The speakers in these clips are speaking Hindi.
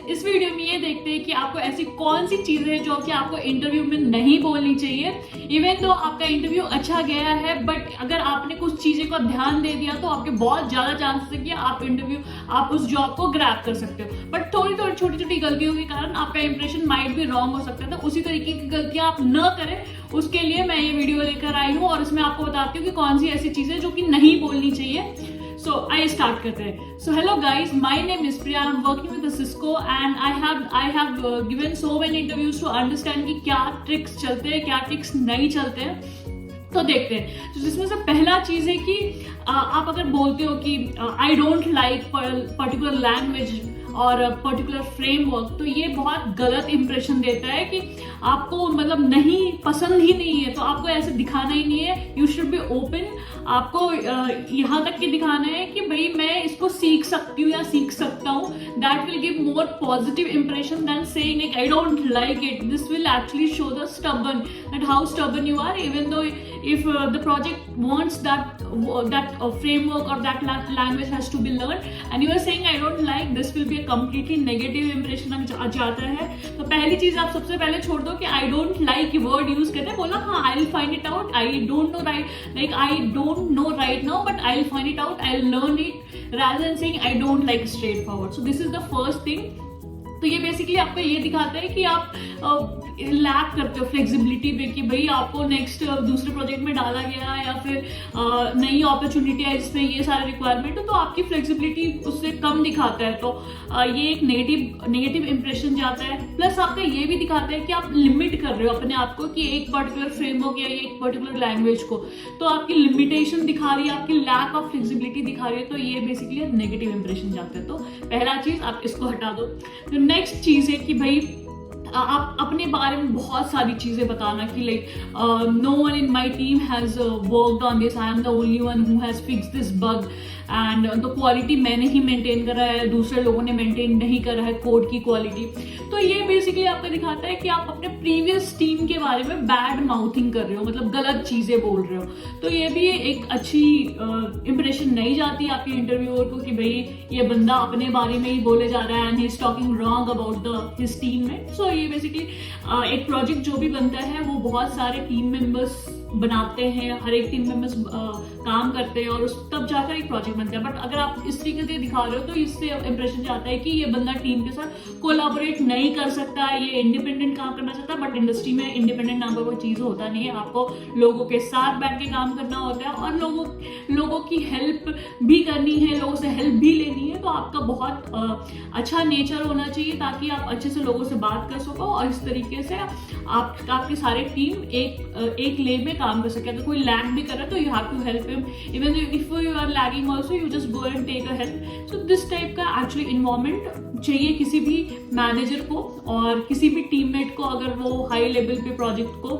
इस वीडियो में ये देखते हैं कि आपको ऐसी कौन सी चीजें हैं जो कि आपको इंटरव्यू में नहीं बोलनी चाहिए। इवन तो आपका इंटरव्यू अच्छा गया है, बट अगर आपने कुछ चीजें को ध्यान दे दिया तो आपके बहुत ज्यादा चांसेस है कि आप उस जॉब को ग्रैब कर सकते हो। बट थोड़ी थोड़ी छोटी छोटी गलतियों के कारण आपका इंप्रेशन माइट भी रॉन्ग हो सकता है। तो उसी तरीके की गलतियां आप न करें, उसके लिए मैं ये वीडियो लेकर आई हूँ और इसमें आपको बताती हूँ कि कौन सी ऐसी चीजें जो कि नहीं बोलनी चाहिए। So I start करते हैं. So hello guys, my name is Priya. I'm working with the Cisco and I have given so many interviews to understand कि क्या ट्रिक्स चलते हैं, क्या ट्रिक्स नहीं चलते हैं। तो देखते हैं। तो जिसमें से पहला चीज है कि आप अगर बोलते हो कि I don't like particular language और पर्टिकुलर फ्रेमवर्क, तो ये बहुत गलत इंप्रेशन देता है कि आपको मतलब नहीं पसंद ही नहीं है। तो आपको ऐसे दिखाना ही नहीं है। You should be open. आपको यहाँ तक कि दिखाना है कि भाई मैं इसको सीख सकती हूँ या सीख सकता हूँ। That will give more positive impression than saying I don't like it. This will actually show the stubborn that how stubborn you are, even though if the project wants that framework or that language has to be learned and you are saying I don't like, this will be a completely negative impression आ जाता है। तो पहली चीज आप सबसे पहले छोड़ दो कि I don't like word use करते हैं। बोला हाँ I'll find it out, I don't know right now but I'll find it out, I'll learn it, rather than saying I don't like straightforward. So this is the first thing. तो ये बेसिकली आपको ये दिखाता है कि आप लैक करते हो फ्लेक्सिबिलिटी पे, कि भाई आपको नेक्स्ट दूसरे प्रोजेक्ट में डाला गया या फिर नई अपॉर्चुनिटी है जिसमें ये सारे रिक्वायरमेंट है, तो आपकी फ्लेक्सिबिलिटी उससे कम दिखाता है। तो ये एक नेगेटिव इंप्रेशन जाता है। प्लस आपका ये भी दिखाता है कि आप लिमिट कर रहे हो अपने आप को कि एक पर्टिकुलर फ्रेमवर्क या एक पर्टिकुलर लैंग्वेज को, तो आपकी लिमिटेशन दिखा रही है, आपकी लैक ऑफ फ्लेक्सिबिलिटी दिखा रही है। तो ये बेसिकली नेगेटिव इंप्रेशन जाता है। तो पहला चीज आप इसको हटा दो। तो नेक्स्ट चीज है कि भाई आप अपने बारे में बहुत सारी चीजें बताना कि like no one in my team has worked on this, I am the only one who has fix this bug and the quality मैंने ही मेंटेन करा है, दूसरे लोगों ने मेंटेन नहीं करा है कोड की क्वालिटी। तो ये बेसिकली आपको दिखाता है कि आप अपने प्रीवियस टीम के बारे में बैड माउथिंग कर रहे हो, मतलब गलत चीजें बोल रहे हो। तो ये भी एक अच्छी इंप्रेशन नहीं जाती आपके इंटरव्यूअर को कि भाई ये बंदा अपने बारे में ही बोले जा रहा है and he is talking wrong about his teammate. So ये बेसिकली एक प्रोजेक्ट जो भी बनता है वो बहुत सारे टीम मेंबर्स बनाते हैं, हर एक टीम मेंबर्स काम करते हैं और तब जाकर एक प्रोजेक्ट बनता है। बट अगर आप इस तरीके से दिखा रहे हो तो इससे इंप्रेशन जाता है कि ये बंदा टीम के साथ कोलैबोरेट नहीं कर सकता, ये इंडिपेंडेंट काम करना चाहता है। बट इंडस्ट्री में इंडिपेंडेंट नाम का कोई चीज होता नहीं है। आपको लोगों के साथ बैठ के काम करना होता है और लोगों की हेल्प भी करनी है, लोगों से हेल्प भी लेनी है। तो आपका बहुत अच्छा नेचर होना चाहिए ताकि आप अच्छे से लोगों से बात कर सको और इस तरीके से आपकी सारी टीम एक लेन में काम कर सके। अगर कोई लैग भी कर रहा है तो you have to help him, even if you are lagging also you just go and take a help. So this type का एक्चुअली इन्वायरमेंट चाहिए किसी भी मैनेजर को और किसी भी टीममेट को, अगर वो हाई लेवल पे प्रोजेक्ट को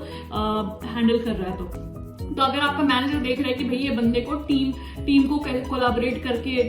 हैंडल कर रहा है। तो अगर आपका मैनेजर देख रहा है कि भाई ये बंदे को टीम को कोलैबोरेट करके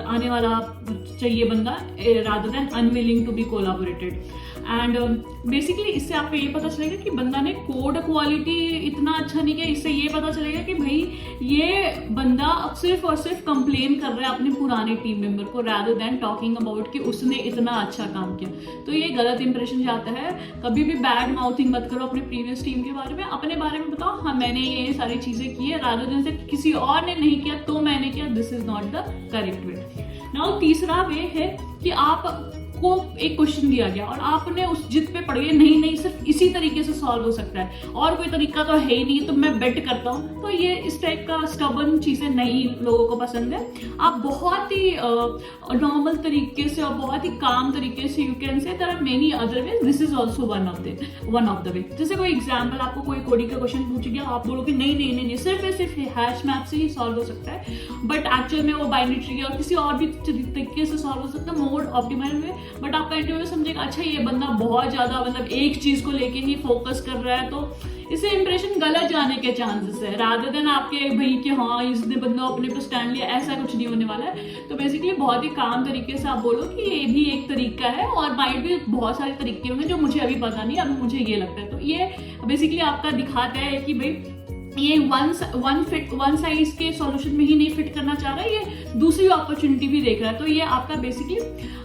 आने वाला चाहिए बंदा, rather than unwilling to be collaborated. And basically इससे आपको ये पता चलेगा कि बंदा ने कोड क्वालिटी इतना अच्छा नहीं किया। इससे ये पता चलेगा कि भाई ये बंदा अब सिर्फ और सिर्फ कंप्लेन कर रहा है अपने पुराने टीम मेंबर को, रादर देन टॉकिंग अबाउट कि उसने इतना अच्छा काम किया। तो ये गलत इंप्रेशन जाता है। कभी भी बैड माउथिंग मत करो अपने प्रीवियस टीम के बारे में। अपने बारे में बताओ हाँ मैंने ये सारी चीजें की है, रादर देन से किसी और ने नहीं किया तो मैंने किया। This is not the correct way. Now तीसरा वे है कि आप को एक क्वेश्चन दिया गया और आपने उस जिद पे पड़ गए, नहीं सिर्फ इसी तरीके से सॉल्व हो सकता है और कोई तरीका तो है ही नहीं, तो मैं बेट करता हूँ। तो ये इस टाइप का स्टबर्न चीजें नहीं लोगों को पसंद है। आप बहुत ही नॉर्मल तरीके से और बहुत ही काम तरीके से you can say there are many other ways, this is also one of the way. जैसे कोई एग्जाम्पल, आपको कोई कोडिंग का क्वेश्चन पूछ गया, आप बोलोगे नहीं सिर्फ हैश मैप से ही सॉल्व हो सकता है, बट एक्चुअल में वो बाइनरी ट्री और किसी और भी तरीके से सॉल्व हो सकता है, मोर ऑप्टिमल में। बट आपका इंटरव्यू समझेगा अच्छा ये बंदा बहुत ज्यादा मतलब एक चीज को लेके ही फोकस कर रहा है, तो इससे इंप्रेशन गलत जाने के चांसेस है, रादर देन आपके भाई कि हाँ इसने बंदा अपने पर स्टैंड लिया। ऐसा कुछ नहीं होने वाला है। तो बेसिकली बहुत ही काम तरीके से आप बोलो कि ये भी एक तरीका है और माइट भी बहुत सारे तरीके होंगे जो मुझे अभी पता नहीं, अभी मुझे ये लगता है। तो ये बेसिकली आपका दिखाता है कि भाई ये वन साइज के सॉल्यूशन में ही नहीं फिट करना चाह रहा है, ये दूसरी अपॉर्चुनिटी भी देख रहा है। तो ये आपका बेसिकली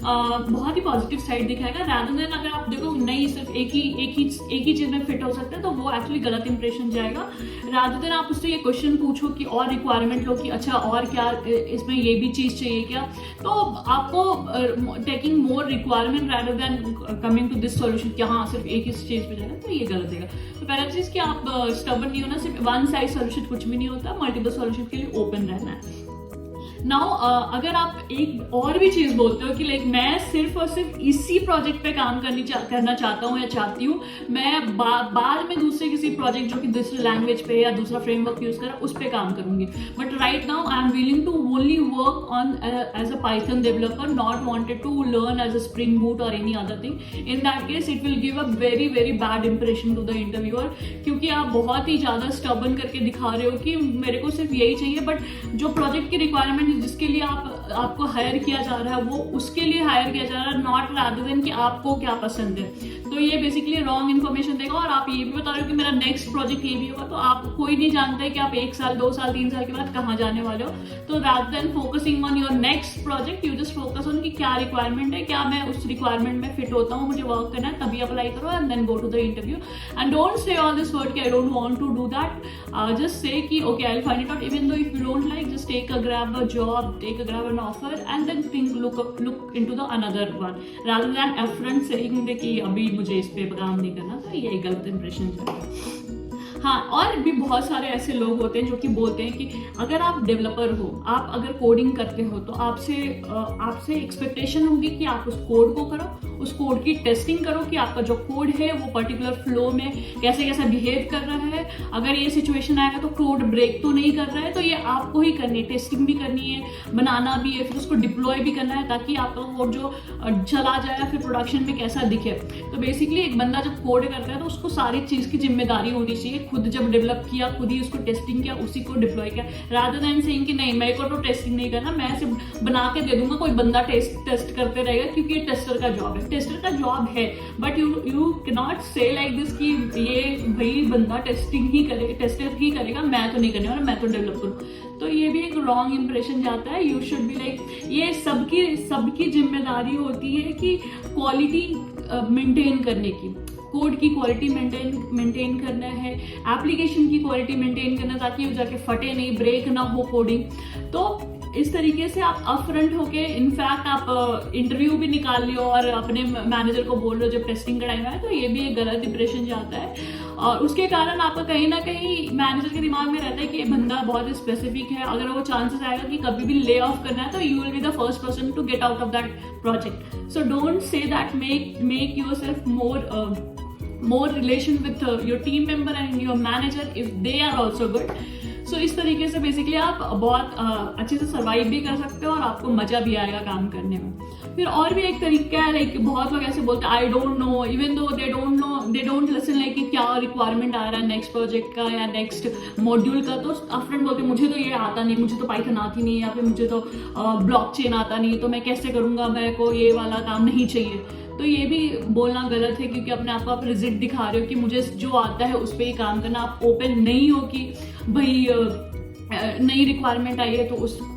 बहुत ही पॉजिटिव साइड दिखाएगा। रादर देन अगर आप देखो नहीं सिर्फ एक ही चीज में फिट हो सकता है, तो वो एक्चुअली गलत इंप्रेशन जाएगा। रादर देन आप उससे ये क्वेश्चन पूछो कि और रिक्वायरमेंट लो कि अच्छा और क्या इसमें ये भी चीज चाहिए क्या, तो आपको taking more requirement rather than coming to this solution कि हाँ सिर्फ एक ही चीज पे जाना, तो ये गलत देगा। तो पहला चीज कि आप स्टबर्न नहीं होना, सिर्फ वन साइज सॉल्यूशन कुछ भी नहीं होता, मल्टीपल सॉल्यूशन के लिए ओपन रहना है। नाउ अगर आप एक और भी चीज बोलते हो कि लाइक मैं सिर्फ और सिर्फ इसी प्रोजेक्ट पे काम करना चाहता हूँ या चाहती हूँ, मैं बाद में दूसरे किसी प्रोजेक्ट जो कि दूसरे लैंग्वेज पे या दूसरा फ्रेमवर्क यूज करा उस पे काम करूंगी, but right now I am willing to only work on as a Python developer, not wanted to learn as a Spring Boot और any other thing, in that case it will give a very very bad impression to the interviewer, क्योंकि आप बहुत ही ज्यादा स्टबर्न करके दिखा रहे हो कि मेरे को सिर्फ यही चाहिए, बट जो प्रोजेक्ट की रिक्वायरमेंट जिसके लिए आपको हायर किया जा रहा है वो उसके लिए हायर किया जा रहा है, नॉट रादर देन कि आपको क्या पसंद है। तो ये बेसिकली रॉन्ग इन्फॉर्मेशन देगा। और आप ये भी बता रहे हो कि मेरा नेक्स्ट प्रोजेक्ट ये भी होगा, तो आप कोई नहीं जानता है कि आप 1 साल 2 साल 3 साल के बाद कहाँ जाने वाले हो। तो rather than focusing on your next project, you just focus on कि क्या रिक्वायरमेंट है, क्या मैं उस रिक्वायरमेंट में फिट होता हूँ, मुझे वर्क करना है, तभी अप्लाई करो and then go to the interview. And don't say all this word कि I don't want to do that, just say कि okay I will find it out, even though if you don't like, just take a grab a job, take a grab an offer and then look into the another one rather than upfront saying कि अभी मुझे इस पे काम नहीं करना, तो ये गलत इंप्रेशन है। हाँ, और भी बहुत सारे ऐसे लोग होते हैं जो कि बोलते हैं कि अगर आप डेवलपर हो, आप अगर कोडिंग करते हो, तो आपसे एक्सपेक्टेशन होगी कि आप उस कोड को करो, उस कोड की टेस्टिंग करो कि आपका जो कोड है वो पर्टिकुलर फ्लो में कैसे कैसा बिहेव कर रहा है, अगर ये सिचुएशन आएगा तो कोड ब्रेक तो नहीं कर रहा है, तो ये आपको ही करनी है, टेस्टिंग भी करनी है, बनाना भी है, फिर उसको डिप्लॉय भी करना है ताकि आपका कोड जो चला जाए फिर प्रोडक्शन में कैसा दिखे। तो बेसिकली एक बंदा जब कोड करता है तो उसको सारी चीज़ की जिम्मेदारी होनी चाहिए, खुद जब डेवलप किया, खुद ही उसको टेस्टिंग किया, उसी को डिप्लॉय किया, रादर देन सेइंग कि नहीं मेरे को तो टेस्टिंग नहीं करना, मैं सिर्फ बना के दे दूंगा, कोई बंदा टेस्ट करते रहेगा, क्योंकि ये टेस्टर का जॉब है, टेस्टर का जॉब है, बट यू कैन नॉट से लाइक दिस कि ये भाई बंदा टेस्टिंग ही करेगा, टेस्टर ही करेगा, मैं तो नहीं करने वाला, मैं तो डेवलप करूँ। तो ये भी एक रॉन्ग इंप्रेशन जाता है। यू शुड बी लाइक, ये सबकी जिम्मेदारी होती है कि क्वालिटी मेंटेन करने की, कोड की क्वालिटी मेंटेन करना है, एप्लीकेशन की क्वालिटी मेंटेन करना, ताकि वो जाके फटे नहीं, ब्रेक ना हो कोडिंग। तो इस तरीके से आप अपफ्रंट होके, इनफैक्ट आप इंटरव्यू भी निकाल लियो और अपने मैनेजर को बोल रहे हो जब टेस्टिंग का टाइम है, तो ये भी एक गलत इंप्रेशन जाता है। और उसके कारण आपका कहीं ना कहीं मैनेजर के दिमाग में रहता है कि ये बंदा बहुत स्पेसिफिक है, अगर वो चांसेस आएगा कि कभी भी ले ऑफ करना है तो you will be the first person to get out of that project. So don't say that, make yourself more relation with your team member and your manager if they are also good. So इस तरीके से बेसिकली आप बहुत अच्छे से सर्वाइव भी कर सकते हो और आपको मजा भी आएगा काम करने में। फिर और भी एक तरीका है, लाइक बहुत लोग ऐसे बोलते हैं आई don't no, even though they don't listen like कि क्या रिक्वायरमेंट आ रहा है नेक्स्ट प्रोजेक्ट का या नेक्स्ट मॉड्यूल का, तो अपफ्रंट बोलते हैं मुझे तो ये आता नहीं, मुझे तो पाइथन आती नहीं, या फिर मुझे तो ब्लॉकचेन आता नहीं, तो मैं कैसे करूँगा, मेरे को ये वाला काम नहीं चाहिए। तो ये भी बोलना गलत है, क्योंकि अपने आप को आप रिजिड दिखा रहे हो कि मुझे जो आता है उस पर ही काम करना। आप ओपन नहीं हो कि भाई नई रिक्वायरमेंट आई है तो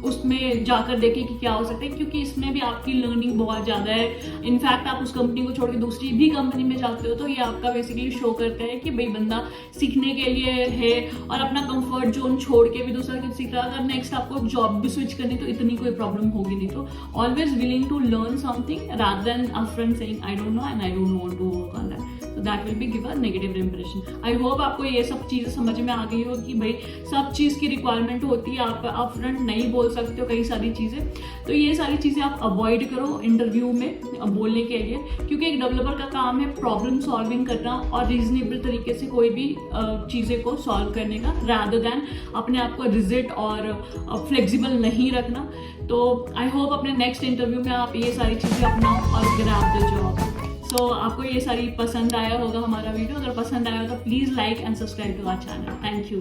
उसमें जाकर देखें कि क्या हो सकता है, क्योंकि इसमें भी आपकी लर्निंग बहुत ज़्यादा है। इनफैक्ट आप उस कंपनी को छोड़ के दूसरी भी कंपनी में जाते हो, तो ये आपका बेसिकली शो करता है कि भाई बंदा सीखने के लिए है और अपना कंफर्ट जोन छोड़ के भी दूसरा कुछ सीख रहा है। अगर नेक्स्ट आपको जॉब भी स्विच करनी तो इतनी कोई प्रॉब्लम होगी नहीं। तो always willing to learn something rather than upfront saying I don't know and I don't want to work on that, so that will be give a negative impression। I hope आपको ये सब चीज़ें समझ में आ गई हो कि भाई सब चीज़ की रिक्वायरमेंट होती है, आप अपफ्रंट नहीं बोल सकते हो कई सारी चीज़ें। तो ये सारी चीज़ें आप अवॉइड करो इंटरव्यू में बोलने के लिए, क्योंकि एक डेवलपर का काम है प्रॉब्लम सॉल्विंग करना और रीजनेबल तरीके से कोई भी चीज़ें को सॉल्व करने का, रादर दैन अपने आप को रिजिड और फ्लेक्सिबल नहीं रखना। तो आई होप अपने नेक्स्ट इंटरव्यू में आप ये सारी चीज़ें अपनाओ और ग्रैब द जॉब। सो आपको ये सारी पसंद आया होगा हमारा वीडियो। अगर पसंद आया हो तो please like and subscribe to our channel. Thank you.